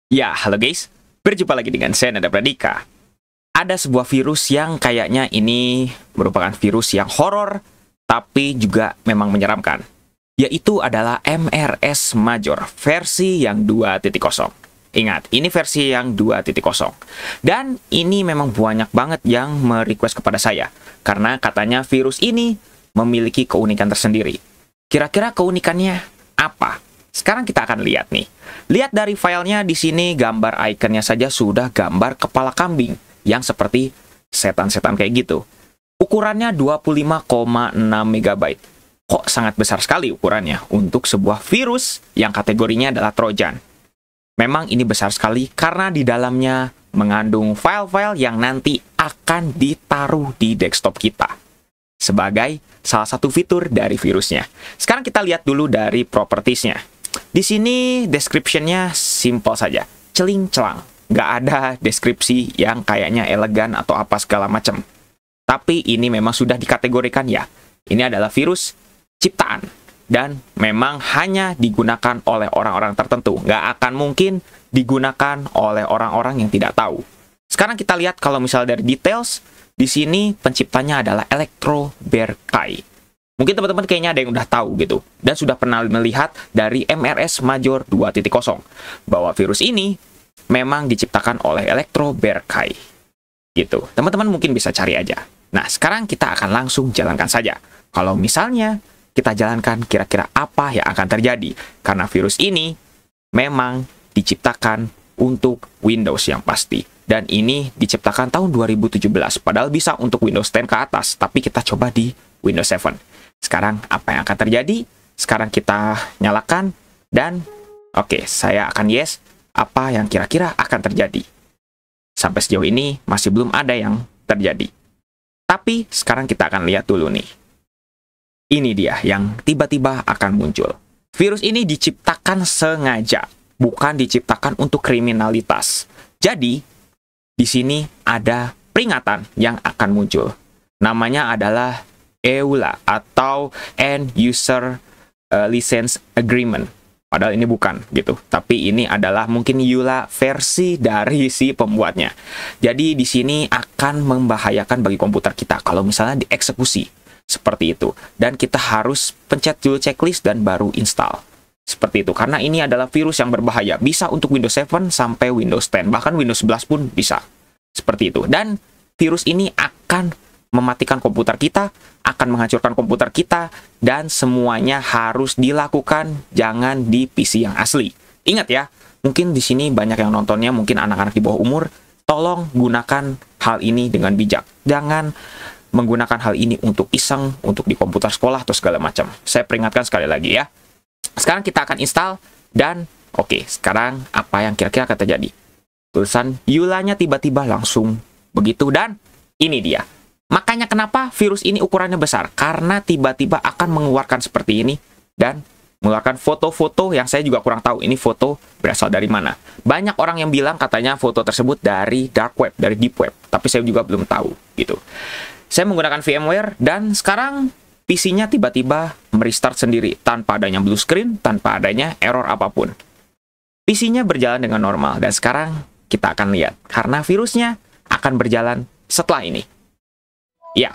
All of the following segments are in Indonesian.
Ya, halo guys. Berjumpa lagi dengan saya Nada Pradika. Ada sebuah virus yang kayaknya ini merupakan virus yang horor, tapi juga memang menyeramkan. Yaitu adalah MRS Major, versi yang 2.0. Ingat, ini versi yang 2.0. Dan ini memang banyak banget yang merequest kepada saya. Karena katanya virus ini memiliki keunikan tersendiri. Kira-kira keunikannya apa? Sekarang kita akan lihat nih. Lihat dari filenya di sini, gambar ikonnya saja sudah gambar kepala kambing yang seperti setan-setan kayak gitu. Ukurannya 25,6 MB. Kok sangat besar sekali ukurannya untuk sebuah virus yang kategorinya adalah Trojan. Memang ini besar sekali karena di dalamnya mengandung file-file yang nanti akan ditaruh di desktop kita sebagai salah satu fitur dari virusnya. Sekarang kita lihat dulu dari propertiesnya. Di sini description-nya simple saja, celing-celang. Nggak ada deskripsi yang kayaknya elegan atau apa segala macam. Tapi ini memang sudah dikategorikan ya. Ini adalah virus ciptaan. Dan memang hanya digunakan oleh orang-orang tertentu. Nggak akan mungkin digunakan oleh orang-orang yang tidak tahu. Sekarang kita lihat kalau misalnya dari details, di sini penciptanya adalah Electro Bear Kai. Mungkin teman-teman kayaknya ada yang udah tahu gitu, dan sudah pernah melihat dari MRS Major 2.0, bahwa virus ini memang diciptakan oleh Electro Bear Kai. Gitu, teman-teman mungkin bisa cari aja. Nah, sekarang kita akan langsung jalankan saja. Kalau misalnya kita jalankan, kira-kira apa yang akan terjadi? Karena virus ini memang diciptakan untuk Windows yang pasti. Dan ini diciptakan tahun 2017, padahal bisa untuk Windows 10 ke atas, tapi kita coba di Windows 7. Sekarang apa yang akan terjadi? Sekarang kita nyalakan dan oke, saya akan yes apa yang kira-kira akan terjadi. Sampai sejauh ini masih belum ada yang terjadi. Tapi sekarang kita akan lihat dulu nih. Ini dia yang tiba-tiba akan muncul. Virus ini diciptakan sengaja, bukan diciptakan untuk kriminalitas. Jadi, di sini ada peringatan yang akan muncul. Namanya adalah EULA atau End User License Agreement. Padahal ini bukan gitu, tapi ini adalah mungkin EULA versi dari si pembuatnya. Jadi di sini akan membahayakan bagi komputer kita kalau misalnya dieksekusi seperti itu. Dan kita harus pencet dulu checklist dan baru install. Seperti itu, karena ini adalah virus yang berbahaya. Bisa untuk Windows 7 sampai Windows 10, bahkan Windows 11 pun bisa. Seperti itu. Dan virus ini akan mematikan komputer kita, akan menghancurkan komputer kita, dan semuanya harus dilakukan, jangan di PC yang asli. Ingat ya, mungkin di sini banyak yang nontonnya, mungkin anak-anak di bawah umur, tolong gunakan hal ini dengan bijak. Jangan menggunakan hal ini untuk iseng, untuk di komputer sekolah, atau segala macam. Saya peringatkan sekali lagi ya. Sekarang kita akan install, dan oke, sekarang apa yang kira-kira akan terjadi? Tulisan EULA-nya tiba-tiba langsung begitu, dan ini dia. Makanya kenapa virus ini ukurannya besar? Karena tiba-tiba akan mengeluarkan seperti ini dan mengeluarkan foto-foto yang saya juga kurang tahu ini foto berasal dari mana. Banyak orang yang bilang katanya foto tersebut dari dark web, dari deep web, tapi saya juga belum tahu gitu. Saya menggunakan VMware dan sekarang PC-nya tiba-tiba merestart sendiri tanpa adanya blue screen, tanpa adanya error apapun. PC-nya berjalan dengan normal dan sekarang kita akan lihat karena virusnya akan berjalan setelah ini. Ya,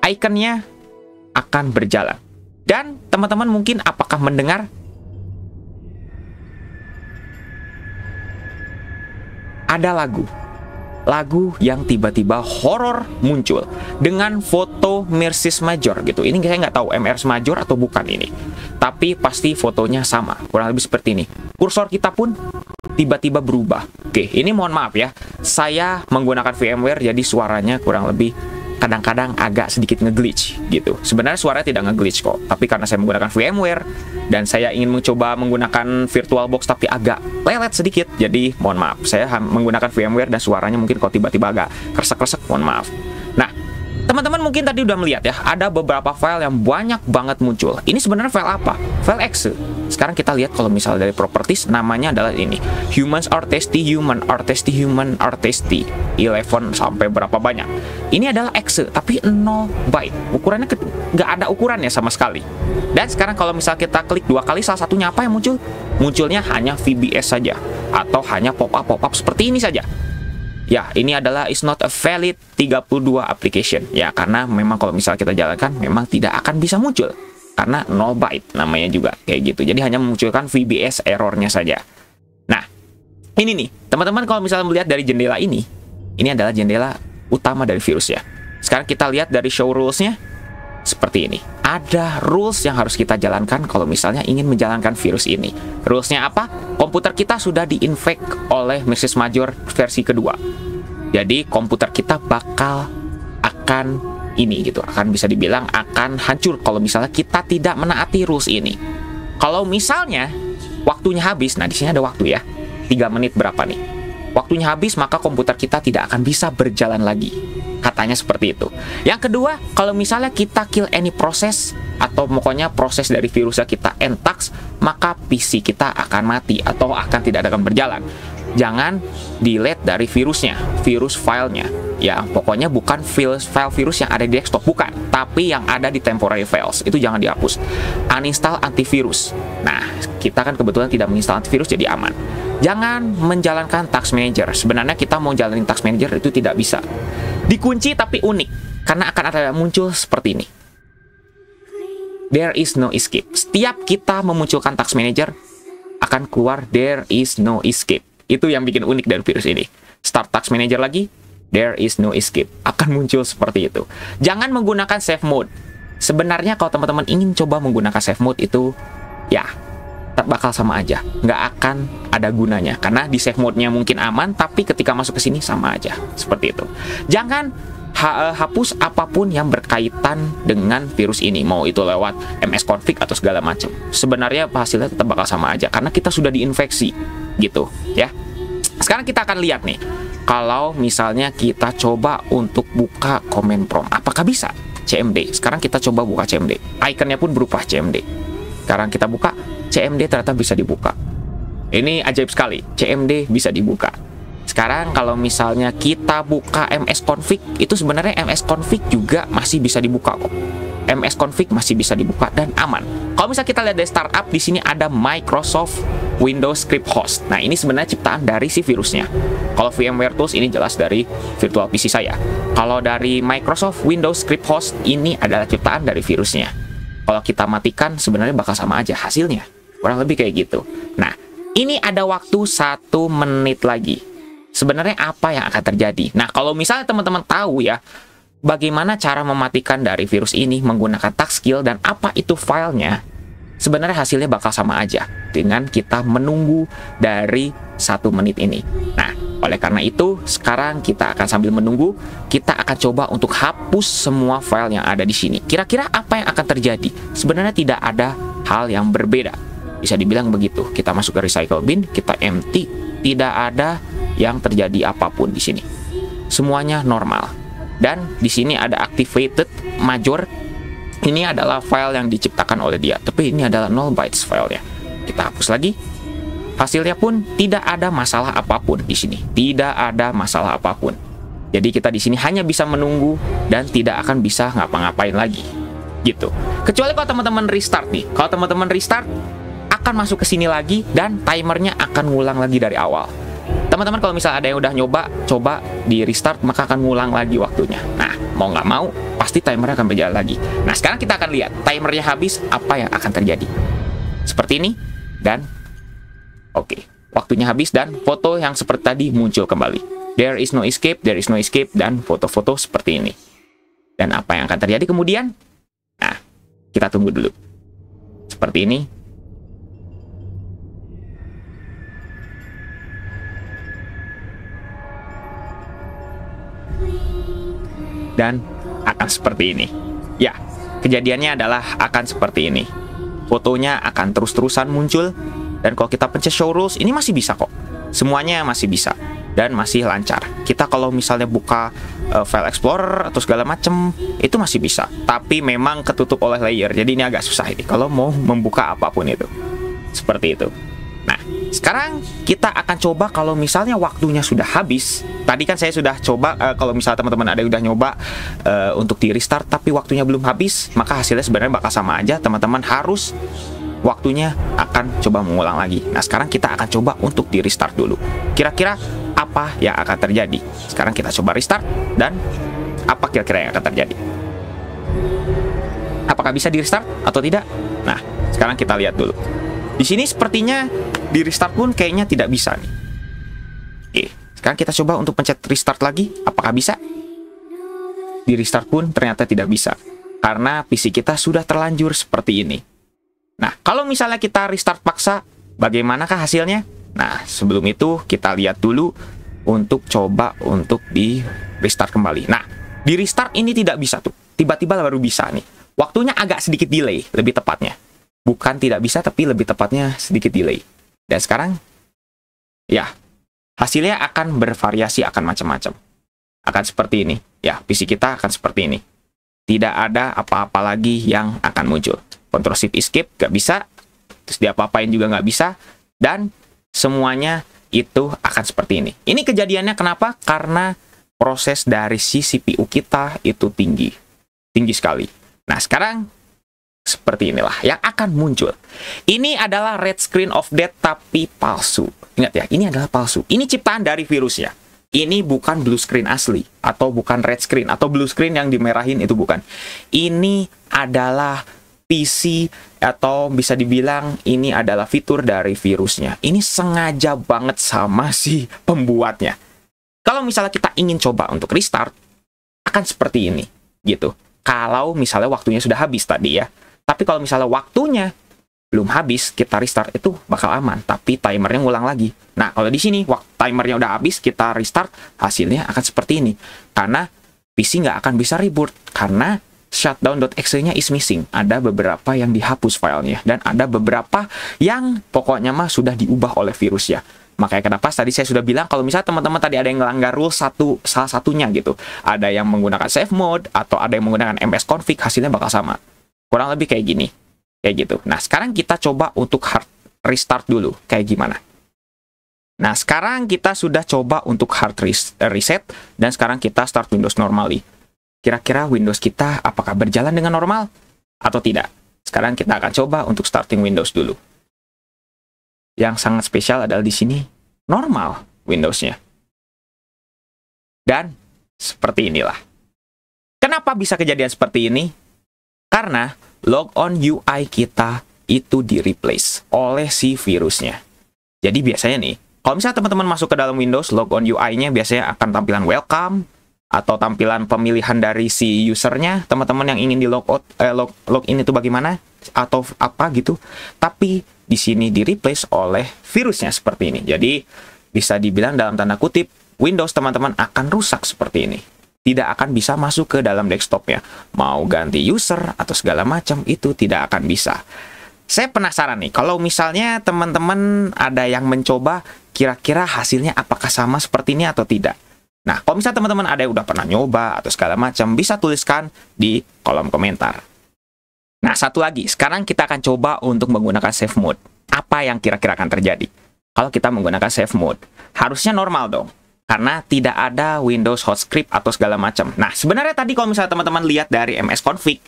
ikonnya akan berjalan. Dan teman-teman mungkin apakah mendengar? Ada lagu. Lagu yang tiba-tiba horor muncul. Dengan foto MRS Major gitu. Ini saya nggak tahu MRS Major atau bukan ini. Tapi pasti fotonya sama. Kurang lebih seperti ini. Kursor kita pun tiba-tiba berubah. Oke, ini mohon maaf ya. Saya menggunakan VMware jadi suaranya kurang lebih kadang-kadang agak sedikit nge-glitch gitu. Sebenarnya suaranya tidak nge-glitch kok, tapi karena saya menggunakan VMware dan saya ingin mencoba menggunakan VirtualBox tapi agak lelet sedikit, jadi mohon maaf. Saya menggunakan VMware dan suaranya mungkin kok tiba-tiba agak kresek-kresek, mohon maaf. Nah, Teman-teman mungkin tadi udah melihat ya, ada beberapa file yang banyak banget muncul. Ini sebenarnya file apa? File exe. Sekarang kita lihat kalau misalnya dari properties, namanya adalah ini. Humans are tasty, human are tasty, human are tasty. 11 sampai berapa banyak. Ini adalah exe, tapi 0 byte. Ukurannya nggak ada ukurannya sama sekali. Dan sekarang kalau misalnya kita klik 2 kali, salah satunya apa yang muncul? Munculnya hanya VBS saja. Atau hanya pop-up seperti ini saja. Ya, ini adalah is not a valid 32 application. Ya, karena memang kalau misalnya kita jalankan, memang tidak akan bisa muncul. Karena 0 byte namanya juga, kayak gitu. Jadi hanya memunculkan VBS errornya saja. Nah, ini nih, teman-teman kalau misalnya melihat dari jendela ini adalah jendela utama dari virus ya. Sekarang kita lihat dari show rules-nya, seperti ini. Ada rules yang harus kita jalankan kalau misalnya ingin menjalankan virus ini. Rules-nya apa? Komputer kita sudah diinfect oleh Mrs. Major versi kedua. Jadi komputer kita akan ini gitu, akan bisa dibilang akan hancur kalau misalnya kita tidak menaati rules ini. Kalau misalnya waktunya habis, nah di sini ada waktu ya. 3 menit berapa nih? Waktunya habis, maka komputer kita tidak akan bisa berjalan lagi. Katanya seperti itu. Yang kedua, kalau misalnya kita kill any process, atau pokoknya proses dari virusnya kita end-task, maka PC kita akan mati atau akan tidak akan berjalan. Jangan delete dari virusnya, virus filenya. Ya, pokoknya bukan file virus yang ada di desktop, bukan. Tapi yang ada di temporary files, itu jangan dihapus. Uninstall antivirus. Nah, kita kan kebetulan tidak menginstal antivirus, jadi aman. Jangan menjalankan task manager. Sebenarnya kita mau jalanin task manager itu tidak bisa. Dikunci tapi unik, karena akan ada muncul seperti ini. There is no escape. Setiap kita memunculkan task manager, akan keluar there is no escape. Itu yang bikin unik dari virus ini. Start task manager lagi, there is no escape. Akan muncul seperti itu. Jangan menggunakan save mode. Sebenarnya kalau teman-teman ingin coba menggunakan save mode itu, ya, tak bakal sama aja. Nggak akan ada gunanya. Karena di save mode-nya mungkin aman, tapi ketika masuk ke sini sama aja. Seperti itu. Jangan hapus apapun yang berkaitan dengan virus ini. Mau itu lewat msconfig atau segala macam. Sebenarnya hasilnya tetap bakal sama aja. Karena kita sudah diinfeksi. Gitu, ya. Sekarang kita akan lihat nih. Kalau misalnya kita coba untuk buka command prompt. Apakah bisa? CMD. Sekarang kita coba buka CMD. Ikonnya pun berupa CMD. Sekarang kita buka. CMD ternyata bisa dibuka. Ini ajaib sekali, CMD bisa dibuka. Sekarang kalau misalnya kita buka msconfig, itu sebenarnya msconfig juga masih bisa dibuka kok. msconfig masih bisa dibuka dan aman. Kalau misalnya kita lihat dari startup, di sini ada Microsoft Windows Script Host. Nah, ini sebenarnya ciptaan dari si virusnya. Kalau VMware Tools ini jelas dari virtual PC saya. Kalau dari Microsoft Windows Script Host, ini adalah ciptaan dari virusnya. Kalau kita matikan, sebenarnya bakal sama aja hasilnya. Kurang lebih kayak gitu. Nah, ini ada waktu 1 menit lagi. Sebenarnya apa yang akan terjadi? Nah, kalau misalnya teman-teman tahu ya, bagaimana cara mematikan dari virus ini menggunakan task kill dan apa itu filenya, sebenarnya hasilnya bakal sama aja dengan kita menunggu dari 1 menit ini. Nah, oleh karena itu, sekarang kita akan sambil menunggu, kita akan coba untuk hapus semua file yang ada di sini. Kira-kira apa yang akan terjadi? Sebenarnya tidak ada hal yang berbeda. Bisa dibilang begitu. Kita masuk ke recycle bin, kita empty, tidak ada yang terjadi apapun di sini. Semuanya normal. Dan di sini ada activated major. Ini adalah file yang diciptakan oleh dia, tapi ini adalah 0 bytes filenya. Kita hapus lagi. Hasilnya pun tidak ada masalah apapun di sini. Tidak ada masalah apapun. Jadi kita di sini hanya bisa menunggu dan tidak akan bisa ngapa-ngapain lagi. Gitu. Kecuali kalau teman-teman restart nih. Kalau teman-teman restart, akan masuk ke sini lagi dan timernya akan ngulang lagi dari awal. Teman-teman kalau misalnya ada yang udah coba di restart, maka akan ngulang lagi waktunya. Nah, mau nggak mau, pasti timernya akan berjalan lagi. Nah, sekarang kita akan lihat timernya habis, apa yang akan terjadi. Seperti ini, dan oke, waktunya habis dan foto yang seperti tadi muncul kembali. There is no escape, dan foto-foto seperti ini. Dan apa yang akan terjadi kemudian? Nah, kita tunggu dulu. Seperti ini. Dan akan seperti ini. Ya, kejadiannya adalah akan seperti ini. Fotonya akan terus-terusan muncul. Dan kalau kita pencet show rules, ini masih bisa kok. Semuanya masih bisa. dan masih lancar. Kita kalau misalnya buka file explorer atau segala macem itu masih bisa, tapi memang ketutup oleh layer, jadi ini agak susah ini kalau mau membuka apapun itu. Seperti itu. Nah, sekarang kita akan coba kalau misalnya waktunya sudah habis. Tadi kan saya sudah coba, kalau misalnya teman-teman ada yang udah nyoba untuk di restart tapi waktunya belum habis, maka hasilnya sebenarnya bakal sama aja. Teman-teman harus waktunya akan coba mengulang lagi. Nah, sekarang kita akan coba untuk di restart dulu. Kira-kira apa yang akan terjadi? Sekarang kita coba restart, dan apa kira-kira yang akan terjadi? Apakah bisa di restart atau tidak? Nah, sekarang kita lihat dulu. Di sini sepertinya di restart pun kayaknya tidak bisa nih. Oke, sekarang kita coba untuk pencet restart lagi. Apakah bisa? Di restart pun ternyata tidak bisa, karena PC kita sudah terlanjur seperti ini. Nah, kalau misalnya kita restart paksa, bagaimanakah hasilnya? Nah, sebelum itu kita lihat dulu untuk coba untuk di restart kembali. Nah, di restart ini tidak bisa tuh. Tiba-tiba baru bisa nih. Waktunya agak sedikit delay, lebih tepatnya. Bukan tidak bisa, tapi lebih tepatnya sedikit delay. Dan sekarang, ya, hasilnya akan bervariasi, akan macam-macam. Akan seperti ini. Ya, PC kita akan seperti ini. Tidak ada apa-apa lagi yang akan muncul. Ctrl Shift Escape gak bisa. Terus diapa-apain juga gak bisa. Dan semuanya itu akan seperti ini. Ini kejadiannya kenapa? Karena proses dari si CPU kita itu tinggi. Tinggi sekali. Nah, sekarang seperti inilah yang akan muncul. Ini adalah red screen of death tapi palsu. Ingat ya, ini adalah palsu. Ini ciptaan dari virusnya. Ini bukan blue screen asli, atau bukan red screen, atau blue screen yang dimerahin, itu bukan. Ini adalah PC, atau bisa dibilang ini adalah fitur dari virusnya. Ini sengaja banget sama si pembuatnya. Kalau misalnya kita ingin coba untuk restart, akan seperti ini, gitu. Kalau misalnya waktunya sudah habis tadi ya. Tapi kalau misalnya waktunya belum habis, kita restart itu bakal aman. Tapi timernya ngulang lagi. Nah, kalau di sini timernya udah habis, kita restart, hasilnya akan seperti ini. Karena PC nggak akan bisa reboot. Karena shutdown.exe-nya is missing. Ada beberapa yang dihapus filenya. Dan ada beberapa yang pokoknya mah sudah diubah oleh virus ya. Makanya kenapa tadi saya sudah bilang, kalau misalnya teman-teman tadi ada yang ngelanggar rule salah satunya gitu. Ada yang menggunakan save mode, atau ada yang menggunakan msconfig, hasilnya bakal sama. Kurang lebih kayak gini. Kayak gitu. Nah, sekarang kita coba untuk hard restart dulu. Kayak gimana? Nah, sekarang kita sudah coba untuk hard reset. Dan sekarang kita start Windows normally. Kira-kira Windows kita apakah berjalan dengan normal? Atau tidak? Sekarang kita akan coba untuk starting Windows dulu. Yang sangat spesial adalah di sini normal Windows-nya. Dan seperti inilah. Kenapa bisa kejadian seperti ini? Karena logon UI kita itu di-replace oleh si virusnya. Jadi biasanya nih, kalau misalnya teman-teman masuk ke dalam Windows, logon UI-nya biasanya akan tampilan welcome, atau tampilan pemilihan dari si usernya, teman-teman yang ingin di login itu bagaimana, atau apa gitu. Tapi di sini di-replace oleh virusnya seperti ini. Jadi bisa dibilang dalam tanda kutip, Windows teman-teman akan rusak seperti ini. Tidak akan bisa masuk ke dalam desktopnya. Mau ganti user atau segala macam itu tidak akan bisa. Saya penasaran nih, kalau misalnya teman-teman ada yang mencoba, kira-kira hasilnya apakah sama seperti ini atau tidak? Nah, kalau misalnya teman-teman ada yang udah pernah nyoba atau segala macam, bisa tuliskan di kolom komentar. Nah, satu lagi, sekarang kita akan coba untuk menggunakan save mode. Apa yang kira-kira akan terjadi? Kalau kita menggunakan save mode, harusnya normal dong. Karena tidak ada Windows hot script atau segala macam. Nah, sebenarnya tadi kalau misalnya teman-teman lihat dari msconfig,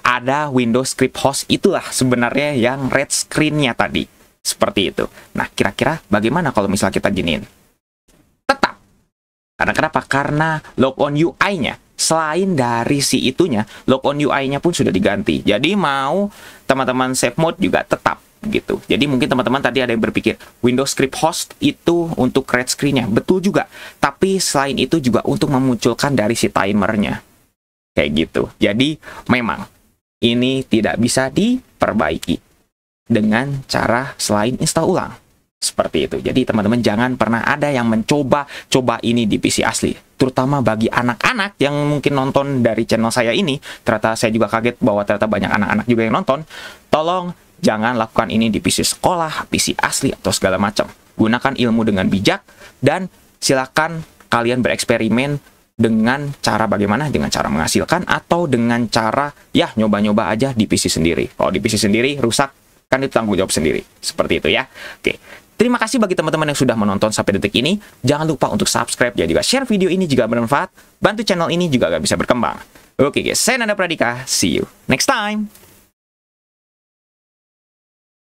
ada Windows script host, itulah sebenarnya yang red screen-nya tadi. Seperti itu. Nah, kira-kira bagaimana kalau misalnya kita giniin? Tetap. Karena kenapa? Karena logon UI-nya, selain dari si itunya, logon UI-nya pun sudah diganti. Jadi mau teman-teman save mode juga tetap. Gitu. Jadi mungkin teman-teman tadi ada yang berpikir Windows Script Host itu untuk red screen-nya. Betul juga. Tapi selain itu juga untuk memunculkan dari si timernya. Kayak gitu. Jadi memang ini tidak bisa diperbaiki dengan cara selain install ulang. Seperti itu. Jadi teman-teman jangan pernah ada yang coba ini di PC asli. Terutama bagi anak-anak yang mungkin nonton dari channel saya ini. Ternyata saya juga kaget bahwa ternyata banyak anak-anak juga yang nonton. Tolong jangan lakukan ini di PC sekolah, PC asli, atau segala macam. Gunakan ilmu dengan bijak, dan silakan kalian bereksperimen dengan cara bagaimana? Dengan cara menghasilkan atau dengan cara ya nyoba-nyoba aja di PC sendiri. Kalau di PC sendiri rusak, kan itu tanggung jawab sendiri. Seperti itu ya. Oke. Terima kasih bagi teman-teman yang sudah menonton sampai detik ini. Jangan lupa untuk subscribe dan juga share video ini jika bermanfaat. Bantu channel ini juga agar bisa berkembang. Oke guys, saya Nanda Pradika. See you next time.